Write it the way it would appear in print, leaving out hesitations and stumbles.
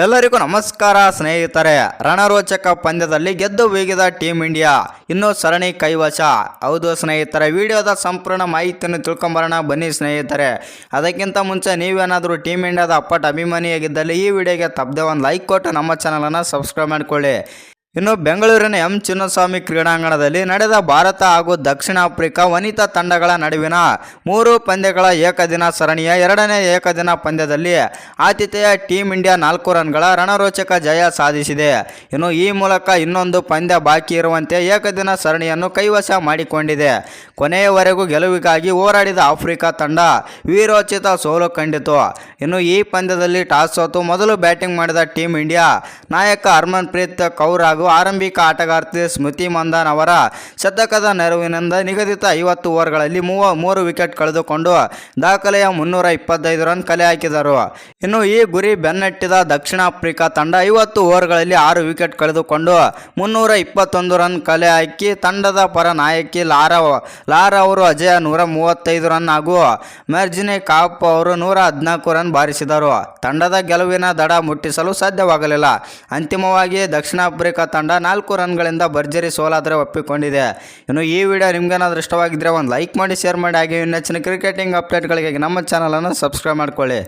ಎಲ್ಲರಿಗೂ ನಮಸ್ಕಾರ ಸ್ನೇಹಿತರೆ. ರಣರೋಚಕ ಪಂದ್ಯದಲ್ಲಿ ಗೆದ್ದು ಬೀಗಿದ ಟೀಮ್ ಇಂಡಿಯಾ ಇನ್ನೂ ಸರಣಿ ಕೈವಶ. ಹೌದು ಸ್ನೇಹಿತರೆ, ವಿಡಿಯೋದ ಸಂಪೂರ್ಣ ಮಾಹಿತಿಯನ್ನು ತಿಳ್ಕೊಂಬರೋಣ ಬನ್ನಿ ಸ್ನೇಹಿತರೆ. ಅದಕ್ಕಿಂತ ಮುಂಚೆ ನೀವೇನಾದರೂ ಟೀಮ್ ಇಂಡಿಯಾದ ಅಪ್ಪಟ ಅಭಿಮಾನಿಯಾಗಿದ್ದಲ್ಲಿ ಈ ವಿಡಿಯೋಗೆ ತಪ್ಪದೆ ಒಂದು ಲೈಕ್ ಕೊಟ್ಟು ನಮ್ಮ ಚಾನಲನ್ನು ಸಬ್ಸ್ಕ್ರೈಬ್ ಮಾಡಿಕೊಳ್ಳಿ. ಇನ್ನು ಬೆಂಗಳೂರಿನ ಎಂ ಚಿನ್ನಸ್ವಾಮಿ ಕ್ರೀಡಾಂಗಣದಲ್ಲಿ ನಡೆದ ಭಾರತ ಹಾಗೂ ದಕ್ಷಿಣ ಆಫ್ರಿಕಾ ವನಿತಾ ತಂಡಗಳ ನಡುವಿನ 3 ಪಂದ್ಯಗಳ ಏಕದಿನ ಸರಣಿಯ 2ನೇ ಏಕದಿನ ಪಂದ್ಯದಲ್ಲಿ ಆತಿಥೇಯ ಟೀಮ್ ಇಂಡಿಯಾ 4 ರನ್ಗಳ ರಣರೋಚಕ ಜಯ ಸಾಧಿಸಿದೆ. ಇನ್ನು ಈ ಮೂಲಕ ಇನ್ನೊಂದು ಪಂದ್ಯ ಬಾಕಿ ಇರುವಂತೆ ಏಕದಿನ ಸರಣಿಯನ್ನು ಕೈವಶ ಮಾಡಿಕೊಂಡಿದೆ. ಕೊನೆಯವರೆಗೂ ಗೆಲುವಿಗಾಗಿ ಹೋರಾಡಿದ ಆಫ್ರಿಕಾ ತಂಡ ವೀರೋಚಿತ ಸೋಲು ಕಂಡಿತು. ಇನ್ನು ಈ ಪಂದ್ಯದಲ್ಲಿ ಟಾಸ್ ಸೋತು ಮೊದಲು ಬ್ಯಾಟಿಂಗ್ ಮಾಡಿದ ಟೀಮ್ ಇಂಡಿಯಾ ನಾಯಕ ಹರ್ಮನ್ಪ್ರೀತ್ ಕೌರ್ ಹಾಗೂ ಆರಂಭಿಕ ಆಟಗಾರ್ತಿ ಸ್ಮೃತಿ ಮಂದಾನ್ ಅವರ ಶತಕದ ನೆರವಿನಿಂದ ನಿಗದಿತ 50 ಓವರ್ಗಳಲ್ಲಿ 3 ವಿಕೆಟ್ ಕಳೆದುಕೊಂಡು ದಾಖಲೆಯ 325 ರನ್ ಕಲೆ ಹಾಕಿದರು. ಇನ್ನು ಈ ಗುರಿ ಬೆನ್ನಟ್ಟಿದ ದಕ್ಷಿಣ ಆಫ್ರಿಕಾ ತಂಡ 50 ಓವರ್ಗಳಲ್ಲಿ 6 ವಿಕೆಟ್ ಕಳೆದುಕೊಂಡು 321 ರನ್ ಕಲೆ ಹಾಕಿ ತಂಡದ ಪರ ನಾಯಕಿ ಲಾರಾ ಅವರು ಅಜಯ 135 ರನ್ ಹಾಗೂ ಮೆರ್ಜಿನಿ ಕಾಪ್ ಅವರು 114 ರನ್ ಬಾರಿಸಿದರು. ತಂಡದ ಗೆಲುವಿನ ದಡ ಮುಟ್ಟಿಸಲು ಸಾಧ್ಯವಾಗಲಿಲ್ಲ. ಅಂತಿಮವಾಗಿ ದಕ್ಷಿಣ ಆಫ್ರಿಕಾ ತಂಡ 4 ರನ್ಗಳಿಂದ ಭರ್ಜರಿ ಸೋಲಾದರೆ ಒಪ್ಪಿಕೊಂಡಿದೆ. ಇನ್ನು ಈ ವಿಡಿಯೋ ನಿಮ್ಗೇನಾದರೂ ಇಷ್ಟವಾಗಿದ್ದರೆ ಒಂದು ಲೈಕ್ ಮಾಡಿ, ಶೇರ್ ಮಾಡಿ, ಹಾಗೆ ಇನ್ನೆಚ್ಚಿನ ಕ್ರಿಕೆಟಿಂಗ್ ಅಪ್ಡೇಟ್ಗಳಿಗೆ ನಮ್ಮ ಚಾನಲನ್ನು ಸಬ್ಸ್ಕ್ರೈಬ್ ಮಾಡಿಕೊಳ್ಳಿ.